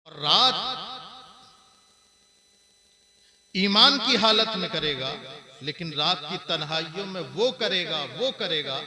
और रात ईमान की हालत में करेगा, लेकिन रात की तन्हाइयों में वो करेगा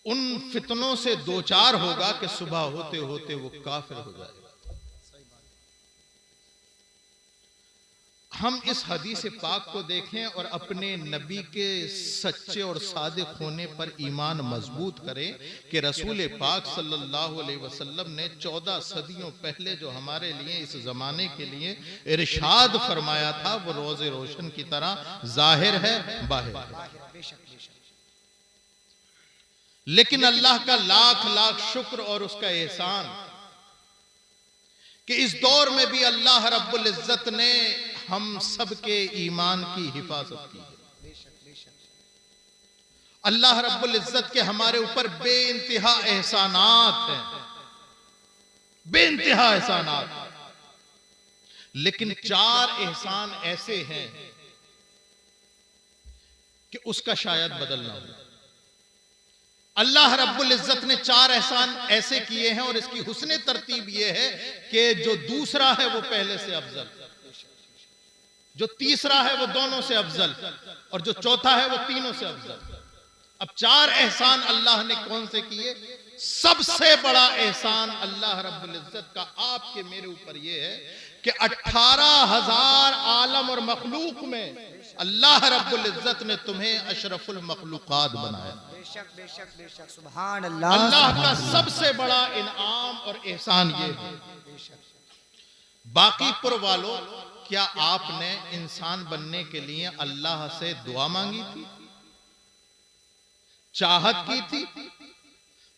उन फितनों से दो चार होगा कि सुबह होते होते वो काफिर हो जाएगा। हम इस हदीस पाक को देखें और अपने नबी के सच्चे और सादिक होने पर ईमान मजबूत करें कि रसूल पाक सल्लल्लाहु अलैहि वसल्लम ने 14 सदियों पहले जो हमारे लिए इस जमाने के लिए इरशाद फरमाया था वो रोज़े रोशन की तरह जाहिर है, बाहिर है। लेकिन अल्लाह का लाख लाख शुक्र और उसका एहसान कि इस दौर में भी अल्लाह रब्बुल इज्जत ने हम सबके ईमान की हिफाजत की है। अल्लाह रब्बुल इज्जत के हमारे ऊपर बेइंतहा एहसानात हैं, बेइंतहा एहसानात। लेकिन 4 एहसान ऐसे हैं कि उसका शायद बदलना हो। अल्लाह रब्बुल इज्जत ने 4 एहसान ऐसे किए हैं और इसकी हुस्ने तरतीब यह है कि जो दूसरा है वो पहले से अफजल, जो तीसरा है वो दोनों से अफजल, और जो चौथा है वो तीनों से अफजल। अब 4 एहसान अल्लाह ने कौन से किए? सबसे बड़ा एहसान अल्लाह रब्बुल इज्जत का आपके मेरे ऊपर यह है कि 18,000 आलम और मखलूक में अल्लाह रब्बुल इज्जत ने तुम्हें अशरफुल मखलूकात बनाया। बेशक बेशक बेशक, सुभान अल्लाह। अल्लाह का सबसे बड़ा इनाम और एहसान ये है। बाकीपुर वालों, क्या आपने इंसान बनने के लिए अल्लाह से दुआ मांगी थी, चाहत की थी,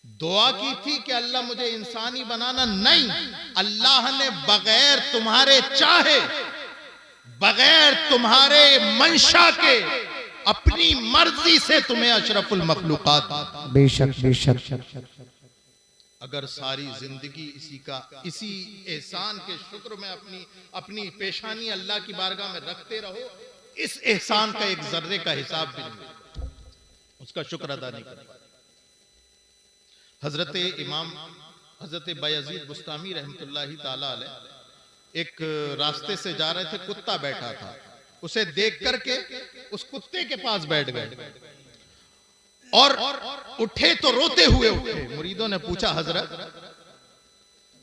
दुआ की थी कि अल्लाह मुझे इंसानी बनाना? नहीं, अल्लाह ने बगैर तुम्हारे चाहे, बगैर तुम्हारे मंशा के अपनी मर्जी से तुम्हें अशरफुल मखलूकात। बेशक बेशक। अगर सारी जिंदगी इसी एहसान के शुक्र में अपनी पेशानी अल्लाह की बारगाह में रखते रहो, इस एहसान का एक जर्रे का हिसाब भी नहीं, उसका शुक्र अदा नहीं कर। हजरत बायजीद बुस्तामी रहमतुल्लाहि ताला अलैह एक रास्ते से जा रहे थे, कुत्ता बैठा था, उसे देख करके उस कुत्ते के पास बैठ गए और उठे तो रोते हुए उठे। मुरीदों ने पूछा, हजरत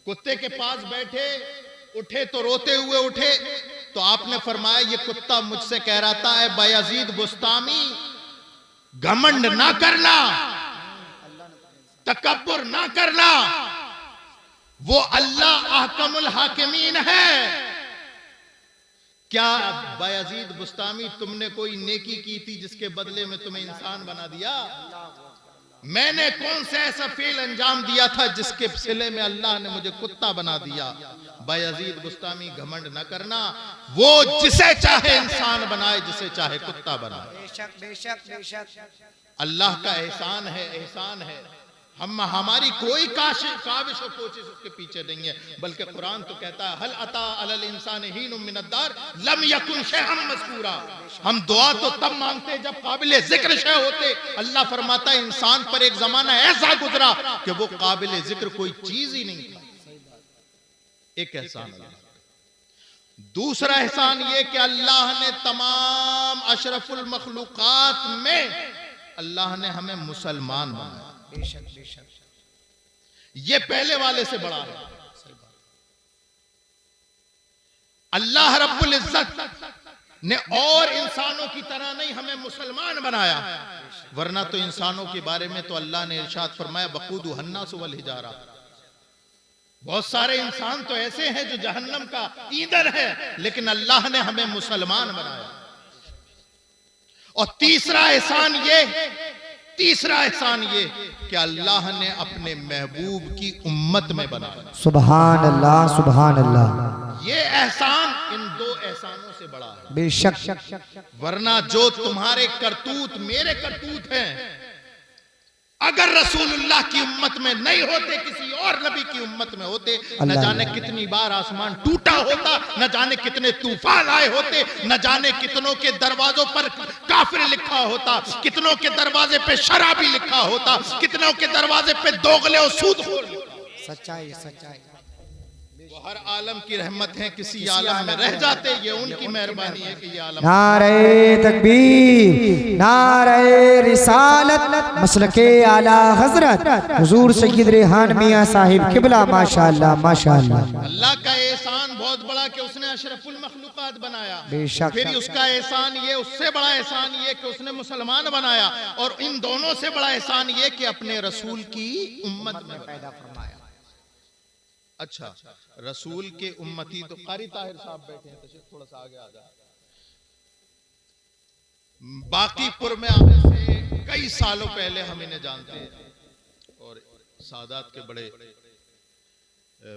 कुत्ते के पास बैठे, उठे तो रोते हुए उठे? तो आपने फरमाया, ये कुत्ता मुझसे कह रहा था, ऐ बायजीद बुस्तामी, घमंड ना करना, तकब्बुर ना करना, वो अल्लाह अहकमुल हाकिमीन है। क्या बायजीद बुस्तामी तुमने कोई नेकी की थी जिसके बदले में तुम्हें इंसान बना दिया? मैंने कौन सा ऐसा फेल अंजाम दिया था जिसके सिले में अल्लाह ने मुझे कुत्ता बना दिया? बायजीद बुस्तामी, घमंड न करना, वो जिसे चाहे इंसान बनाए, जिसे चाहे कुत्ता बनाए। बेशक बेशक बेशक, अल्लाह का एहसान है, एहसान है। हमारी कोई काविश और कोशिश उसके पीछे नहीं है, बल्कि कुरान तो कहता है, हल अता अलल इंसान हीनुम मिनद्दार लम यकुन शैअन मज़कूरा। हम दुआ तो तब मांगते जब काबिल जिक्र शै होते। अल्लाह फरमाता है, इंसान पर एक जमाना ऐसा गुजरा कि वो काबिल जिक्र कोई चीज ही नहीं था। एक एहसान अल्लाह। दूसरा एहसान ये कि अल्लाह ने तमाम अशरफुल मखलूकात में अल्लाह ने हमें मुसलमान बनाया। बेशक बेशक, ये पहले वाले से बड़ा है। अल्लाह रब्बुल इज्जत ने और इंसानों की तरह नहीं हमें मुसलमान बनाया, वरना तो इंसानों के बारे में तो अल्लाह ने इरशाद फरमाया, वक़ूदु हन्नासु वल हिजारा। बहुत सारे इंसान तो ऐसे हैं जो जहन्नम का ईंधन है, लेकिन अल्लाह ने हमें मुसलमान बनाया। और तीसरा एहसान ये कि अल्लाह ने अपने महबूब की उम्मत में बनाया। सुभान अल्लाह सुभान अल्लाह। ये एहसान इन 2 एहसानों से बड़ा है। बेशक, वरना जो तुम्हारे करतूत मेरे करतूत हैं, अगर रसूलुल्लाह की उम्मत में नहीं होते, किसी और नबी की उम्मत में होते, न जाने कितनी बार आसमान टूटा होता, न जाने कितने तूफान आए होते, न जाने कितनों के दरवाजों पर काफिर लिखा होता, कितनों के दरवाजे पे शराबी लिखा होता, कितनों के दरवाजे पे दोगले और सूदखोर लिखा होता। सच्चाई सच्चाई। वो हर आलम की रहमत है, किसी आलम में रह जाते, ये उनकी मेहरबानी है कि ये आलम। नारे तकबीर, नारे रिसालत, मसलके आला हजरत हुजूर सैयद रेहान मियां साहिब किबला, माशाअल्लाह माशाअल्लाह। अल्लाह का एहसान बहुत बड़ा कि उसने अशरफुल मखलूकात बनाया। बेशक। फिर उसका एहसान ये, उससे बड़ा एहसान ये कि उसने मुसलमान बनाया, और इन दोनों से बड़ा एहसान ये कि अपने रसूल की उम्मत में पैदा फरमाया। अच्छा, रसूल के उम्मती तो कारी ताहिर साहब बैठे हैं, तो थोड़ा सा आगे आ जाए। बाकीपुर में आने से कई सालों पहले हम इन्हें जानते हैं और सादात के बड़े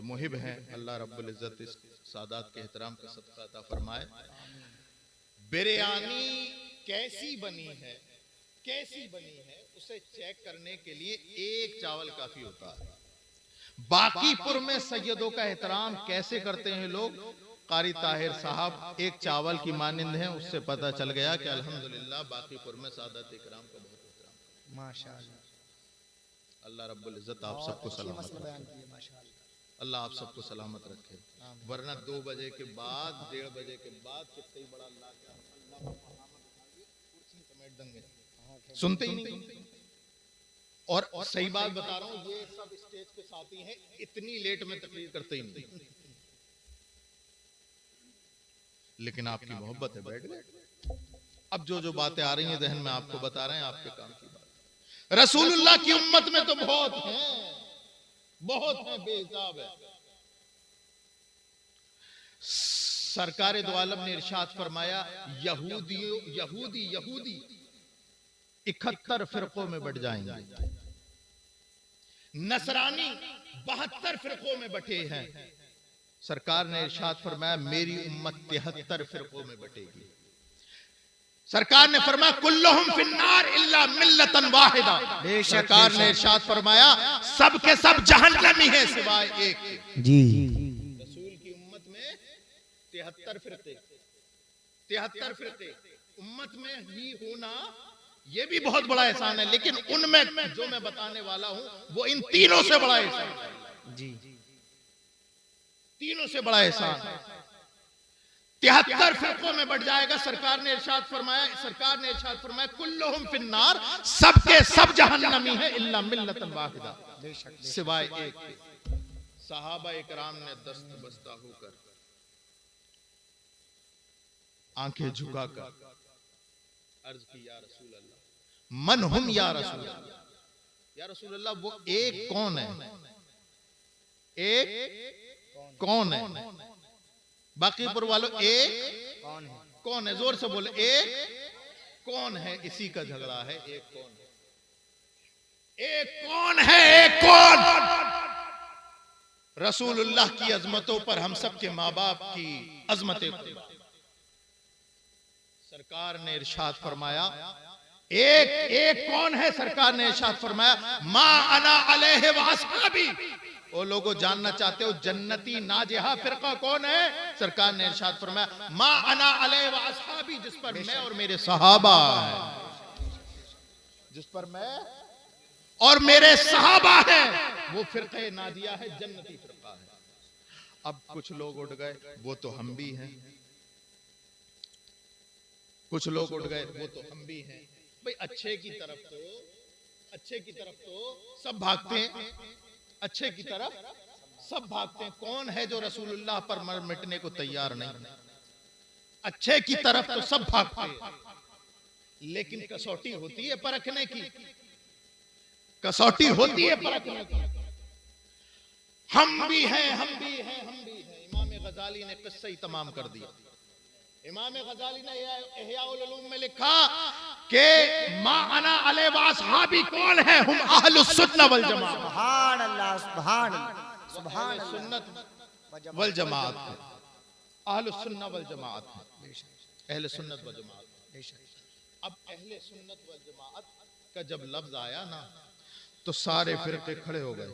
मुहिब हैं। अल्लाह रब्बुल इज्जत इस सादात के एहतराम का सदका अता फरमाए। बिरयानी कैसी बनी है, कैसी बनी है, उसे चेक करने के लिए एक चावल काफी होता है। बाकीपुर में सैयदों का एहतराम कैसे करते हैं लोग, कारी ताहिर साहब एक चावल की मानिंद हैं, उससे पता चल गया कि अल्हम्दुलिल्लाह बाकीपुर में सादात इकराम का बहुत एहतराम। माशाअल्लाह। अल्लाह रब्बुल इज्जत आप सबको सलामत रखे, अल्लाह आप सबको सलामत रखे। वरना 2 बजे के बाद, 1:30 बजे के बाद कितनी बड़ा अल्लाह का कुर्सी समेट देंगे, सुनते ही नहीं। और सही बात बता रहा हूं, ये सब स्टेज के साथी हैं, इतनी लेट में तकरीर करते ही नहीं, लेकिन आपकी मोहब्बत है, बैठ गए। अब जो बातें आ रही हैं जहन में, आपको बता रहे हैं, आपके काम की बात। रसूलुल्लाह की उम्मत में तो बहुत हैं, बहुत हैं, बेहिसाब है। सरकार दो आलम ने इरशाद फरमाया, यहूदी 71 फिरकों में बट जाएंगे, नसरानी 72 फिरकों में बटे हैं। सरकार ने इरशाद फरमाया, मेरी उम्मत 73 फिरकों में बटेगी। सरकार ने फरमाया, कुल्लुहुम फिन्नार इल्ला मिल्लतन वाहिदा। सरकार ने इरशाद फरमाया, सब के सब जहन्नमी है सिवाय एक के। जी। रसूल की उम्मत में 73 फिरके, 73 फिरके उम्मत में ही होना, ये भी बहुत बड़ा एहसान है। लेकिन उनमें जो मैं बताने वाला हूं वो इन तीनों से बड़ा एहसान है। जी, तीनों से बड़ा एहसान। 73 फिरकों में बढ़ जाएगा। सरकार ने इरशाद फरमाया, कुल्लुहुम फिन्नार, सबके सब जहन्नमी है इल्ला मिल्लतन वाहिदा, सिवाय एक के। सहाबा इकराम ने दस्त बस्ता होकर, आंखें झुकाकर अर्ज की, या रसूल अल्लाह, मन हुम या रसूल अल्लाह, या रसूल अल्लाह वो एक कौन है, एक कौन है? बाकीपुर वालों, एक कौन है? जोर से बोले, एक कौन है? इसी का झगड़ा है, एक कौन है, एक कौन है, एक कौन? रसूलुल्लाह की अजमतों पर हम सब के माँ बाप की अजमतें। सरकार ने इरशाद फरमाया, एक कौन है? सरकार ने इरशाद फरमाया, मा अना अलैहि व अस्हाबी। वो लोगों जानना चाहते हो जन्नती नाजिहा फिरका कौन है? सरकार ने इरशाद फरमाया, मा अना अलैहि व अस्हाबी, जिस पर मैं और मेरे सहाबा है, जिस पर मैं और मेरे सहाबा है, वो फिरके नाजिया है, जन्नती फिरका है। अब कुछ लोग उठ गए, वो तो हम भी हैं। कुछ लोग उठ गए, वो तो हम भी हैं। भाई अच्छे की तरफ तो सब भागते हैं, अच्छे की तरफ सब भागते हैं। कौन है जो रसूलुल्लाह पर मर मिटने को तैयार नहीं? अच्छे की तरफ तो सब भागते हैं, लेकिन कसौटी होती है परखने की, कसौटी होती है परखने की। हम भी हैं, हम भी हैं, हम भी हैं। इमाम गजाली ने किस्सा ही तमाम कर दिया। इमाम गजाली ने इहयाउल उलूम में लिखा कि मा अना अलैहि व अस्हाबी कौन है? हम अहलुस सुन्नह वल जमात। सुभान अल्लाह, सुभान सुभान सुन्नत वल जमात, अहलुस सुन्नह वल जमात, अहले सुन्नत वल जमात। अब अहले सुन्नत वल जमात का जब लफ्ज आया ना, तो सारे फिरके खड़े हो गए।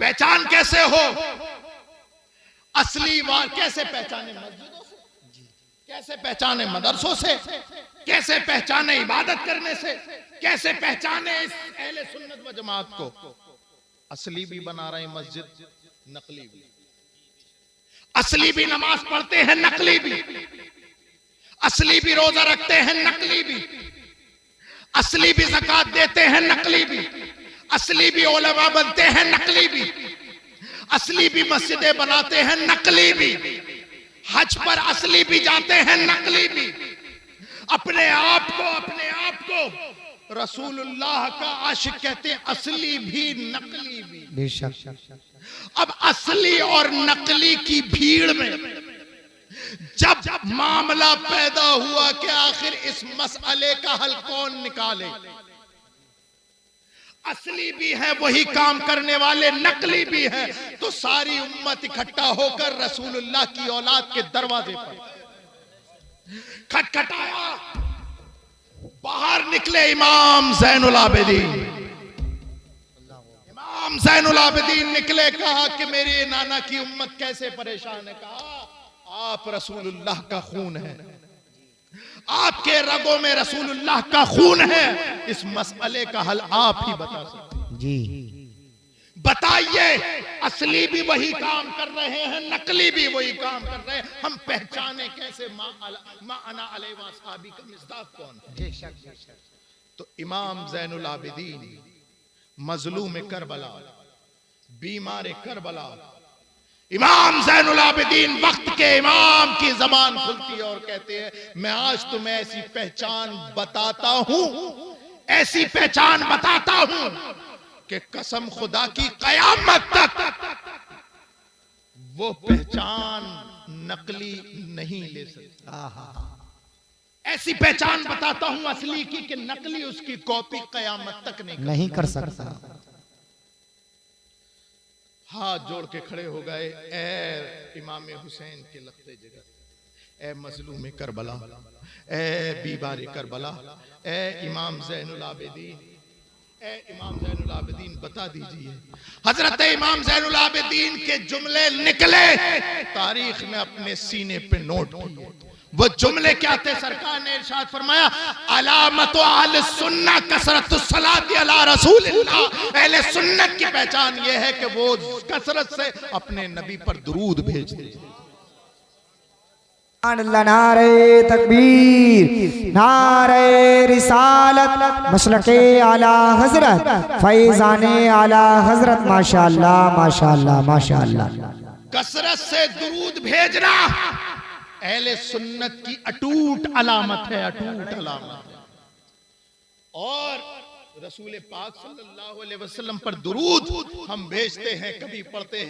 पहचान कैसे हो? असली बात कैसे पहचाने? मस्जिदों से, कैसे पहचाने? मदरसों से, कैसे पहचाने? इबादत करने से, कैसे पहचाने इस अहले सुन्नत व जमात को? असली भी बना रहे हैं मस्जिद, नकली भी। असली भी नमाज पढ़ते हैं, नकली भी। असली भी रोजा रखते हैं, नकली भी। असली भी ज़कात देते हैं, नकली भी। असली भी उलमा बनते हैं, नकली भी। असली भी मस्जिदें बनाते हैं, नकली भी। हज पर असली भी जाते हैं, नकली भी। अपने आप को रसूलुल्लाह का आशिक कहते हैं, असली भी नकली भी। बेशक। अब असली और नकली की भीड़ में जब मामला पैदा हुआ कि आखिर इस मसले का हल कौन निकाले, असली भी है वही काम करने वाले, नकली भी है, तो सारी उम्मत इकट्ठा होकर रसूलुल्लाह की औलाद के दरवाजे पर खटखटाया। बाहर निकले इमाम ज़ैनुल आबिदीन। इमाम ज़ैनुल आबिदीन निकले, कहा कि मेरे नाना की उम्मत कैसे परेशान है। कहा आप रसूलुल्लाह का खून है, आपके रगों में रसूलुल्लाह का खून है, इस मसले का हल आप ही बता सकते हैं। जी बताइए, असली भी वही काम कर रहे हैं, नकली भी वही काम कर रहे हैं, हम पहचाने कैसे मा अना अलैहि व अस्हाबी का मिस्दाक कौन है? तो इमाम ज़ैनुल आबिदीन मजलूम करबला, बीमार करबला, इमाम ज़ैनुल आबिदीन वक्त के इमाम की जबान खुलती है और कहते हैं, मैं आज तुम्हें ऐसी पहचान बताता हूं, ऐसी पहचान बताता हूं कि कसम खुदा की कयामत तक वो पहचान नकली नहीं ले सकती। ऐसी पहचान बताता हूं असली की कि नकली उसकी कॉपी कयामत तक नहीं कर सकता। हाथ जोड़ के खड़े हो गए, ए इमाम हुसैन के लगते जिगर, ए मजलूम करबला, ए बीमार करबला, ए इमाम ज़ैनुल आबिदीन, ए इमाम ज़ैनुल आबिदीन बता दीजिए। हजरत इमाम ज़ैनुल आबिदीन के जुमले निकले, तारीख ने अपने सीने पे नोट किए। वो जुमले क्या थे? सरकार ने इरशाद फरमाया, अलामतो अहले सुन्नह कसरतुस सलाति अला रसूलिल्लाह। अहले सुन्नत की पहचान ये है कि वो कसरत से अपने नबी पर दुरूद भेजते हैं। नारे तकबीर, नारे रिसालत, मसलके आला हजरत, फैजाने आला हजरत। माशाअल्लाह माशाअल्लाह माशाअल्लाह। कसरत से दुरूद भेजना अहले सुन्नत की अटूट अलामत है, अटूट अलामत है। और रसूल पाक सल्लल्लाहु अलैहि वसल्लम पर दुरूद हम भेजते हैं, कभी पढ़ते हैं